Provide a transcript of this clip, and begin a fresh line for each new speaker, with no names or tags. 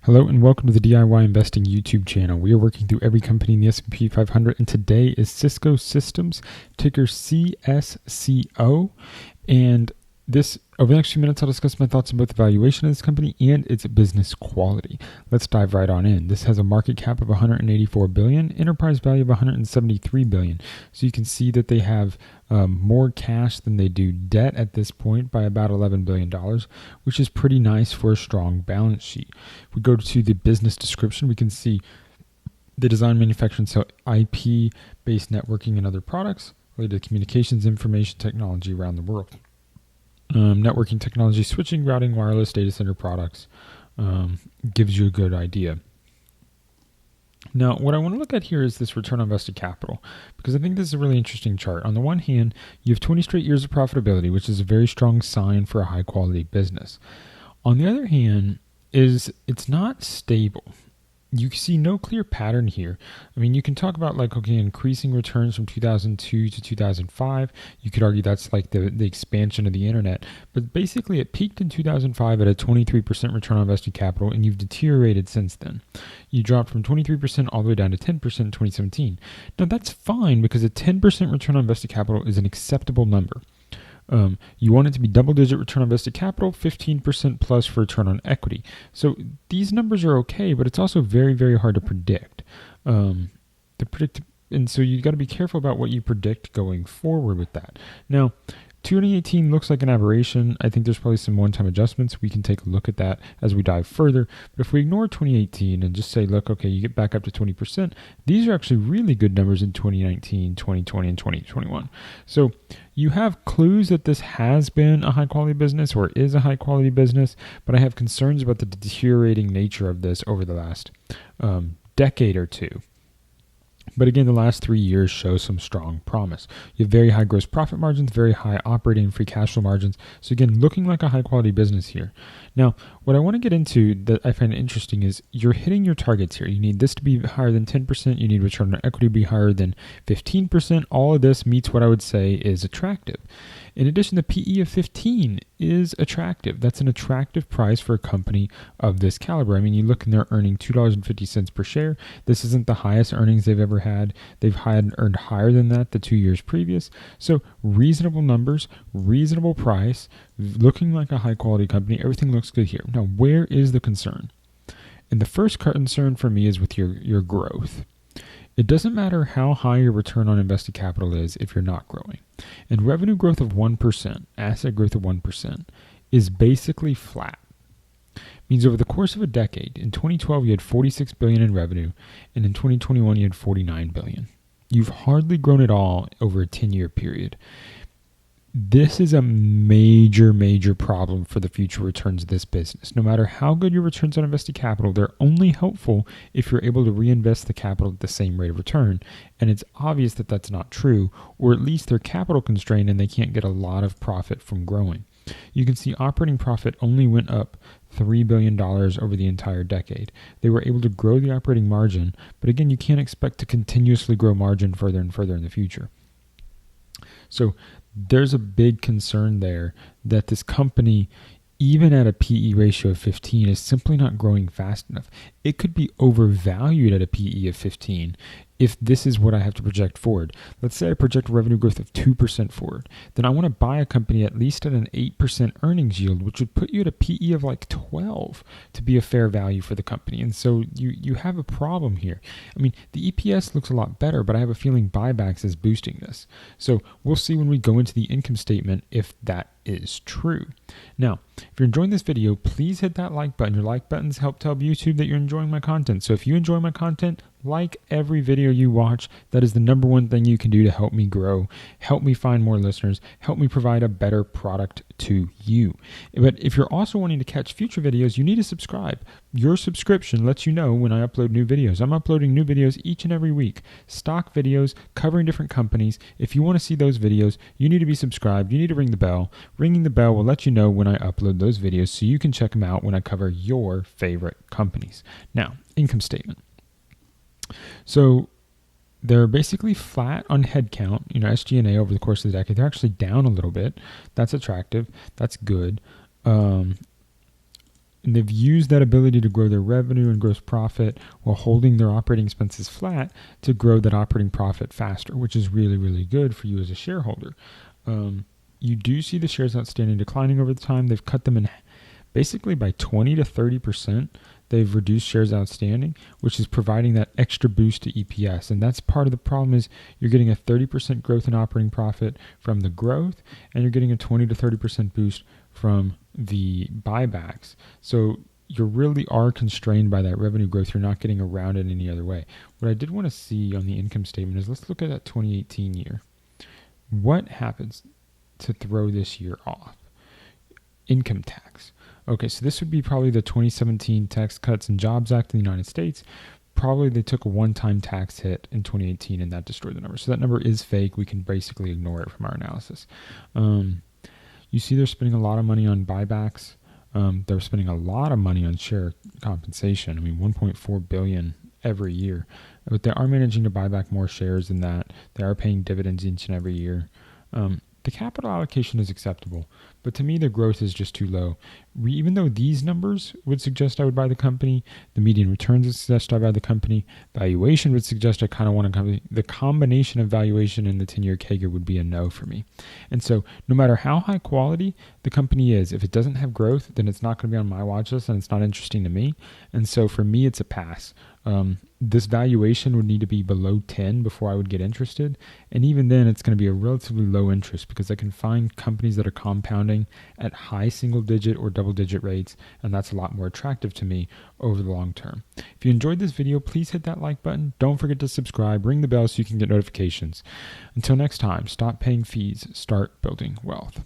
Hello and welcome to the DIY Investing YouTube channel. We are working through every company in the S&P 500, and today is Cisco Systems, ticker CSCO. And over the next few minutes, I'll discuss my thoughts on both the valuation of this company and its business quality. Let's dive right on in. This has a market cap of $184 billion, enterprise value of $173 billion. So you can see that they have more cash than they do debt at this point by about $11 billion, which is pretty nice for a strong balance sheet. If we go to the business description, we can see the design, manufacture, and sell IP-based networking and other products related to communications, information technology around the world. Networking technology, switching, routing, wireless, data center products gives you a good idea. Now, what I want to look at here is this return on invested capital, because I think this is a really interesting chart. On the one hand, you have 20 straight years of profitability, which is a very strong sign for a high-quality business. On the other hand, it's not stable. You see no clear pattern here. I mean, you can talk about increasing returns from 2002 to 2005. You could argue that's like the expansion of the internet. But basically, it peaked in 2005 at a 23% return on invested capital, and you've deteriorated since then. You dropped from 23% all the way down to 10% in 2017. Now, that's fine because a 10% return on invested capital is an acceptable number. You want it to be double-digit return on invested capital, 15% plus for return on equity. So these numbers are okay, but it's also very, very hard to predict. And so you got to be careful about what you predict going forward with that. Now, 2018 looks like an aberration. I think there's probably some one-time adjustments. We can take a look at that as we dive further. But if we ignore 2018 and just say, look, okay, you get back up to 20%, these are actually really good numbers in 2019, 2020, and 2021. So you have clues that this has been a high-quality business or is a high-quality business, but I have concerns about the deteriorating nature of this over the last decade or two. But again, the last 3 years show some strong promise. You have very high gross profit margins, very high operating and free cash flow margins. So again, looking like a high quality business here. Now, what I want to get into that I find interesting is you're hitting your targets here. You need this to be higher than 10%. You need return on equity to be higher than 15%. All of this meets what I would say is attractive. In addition, the PE of 15 is attractive. That's an attractive price for a company of this caliber. I mean, you look and they're earning $2.50 per share. This isn't the highest earnings they've ever had. They've earned higher than that the 2 years previous. So reasonable numbers, reasonable price, looking like a high quality company. Everything looks good here. Now, where is the concern? And the first concern for me is with your growth. It doesn't matter how high your return on invested capital is if you're not growing. And revenue growth of 1%, asset growth of 1%, is basically flat. Means over the course of a decade, in 2012 you had $46 billion in revenue, and in 2021 you had $49 billion. You've hardly grown at all over a 10-year period. This is a major, major problem for the future returns of this business. No matter how good your returns on invested capital, they're only helpful if you're able to reinvest the capital at the same rate of return. And it's obvious that that's not true, or at least they're capital constrained and they can't get a lot of profit from growing. You can see operating profit only went up $3 billion over the entire decade. They were able to grow the operating margin, but again, you can't expect to continuously grow margin further and further in the future. So there's a big concern there that this company, even at a PE ratio of 15, is simply not growing fast enough. It could be overvalued at a PE of 15 if this is what I have to project forward. Let's say I project revenue growth of 2% forward. Then I want to buy a company at least at an 8% earnings yield, which would put you at a PE of like 12 to be a fair value for the company. And so you have a problem here. I mean, the EPS looks a lot better, but I have a feeling buybacks is boosting this. So we'll see when we go into the income statement if that is true. Now, if you're enjoying this video, please hit that like button. Your like buttons help tell YouTube that you're enjoying my content. So if you enjoy my content, like every video you watch. That is the number one thing you can do to help me grow, help me find more listeners, help me provide a better product to you. But if you're also wanting to catch future videos, you need to subscribe. Your subscription lets you know when I upload new videos. I'm uploading new videos each and every week, stock videos covering different companies. If you want to see those videos, you need to be subscribed. You need to ring the bell. Ringing the bell will let you know when I upload those videos so you can check them out when I cover your favorite companies. Now, income statement. So they're basically flat on headcount. SG&A over the course of the decade, they're actually down a little bit. That's attractive. That's good. And they've used that ability to grow their revenue and gross profit while holding their operating expenses flat to grow that operating profit faster, which is really, really good for you as a shareholder. You do see the shares outstanding declining over the time. They've cut them in basically by 20 to 30%. They've reduced shares outstanding, which is providing that extra boost to EPS. And that's part of the problem is you're getting a 30% growth in operating profit from the growth, and you're getting a 20 to 30% boost from the buybacks. So you really are constrained by that revenue growth. You're not getting around it any other way. What I did want to see on the income statement is let's look at that 2018 year. What happens to throw this year off? Income tax. Okay, so this would be probably the 2017 Tax Cuts and Jobs Act in the United States. Probably they took a one-time tax hit in 2018 and that destroyed the number. So that number is fake. We can basically ignore it from our analysis. You see they're spending a lot of money on buybacks. They're spending a lot of money on share compensation. I mean, $1.4 billion every year. But they are managing to buy back more shares than that. They are paying dividends each and every year. The capital allocation is acceptable, but to me, the growth is just too low. Even though these numbers would suggest I would buy the company, the median returns would suggest I buy the company, valuation would suggest I kind of want a company, the combination of valuation and the 10-year CAGR would be a no for me. And so no matter how high quality the company is, if it doesn't have growth, then it's not going to be on my watch list and it's not interesting to me. And so for me, it's a pass. This valuation would need to be below 10 before I would get interested. And even then, it's going to be a relatively low interest because I can find companies that are compounding at high single-digit or double-digit rates, and that's a lot more attractive to me over the long term. If you enjoyed this video, please hit that like button. Don't forget to subscribe. Ring the bell so you can get notifications. Until next time, stop paying fees. Start building wealth.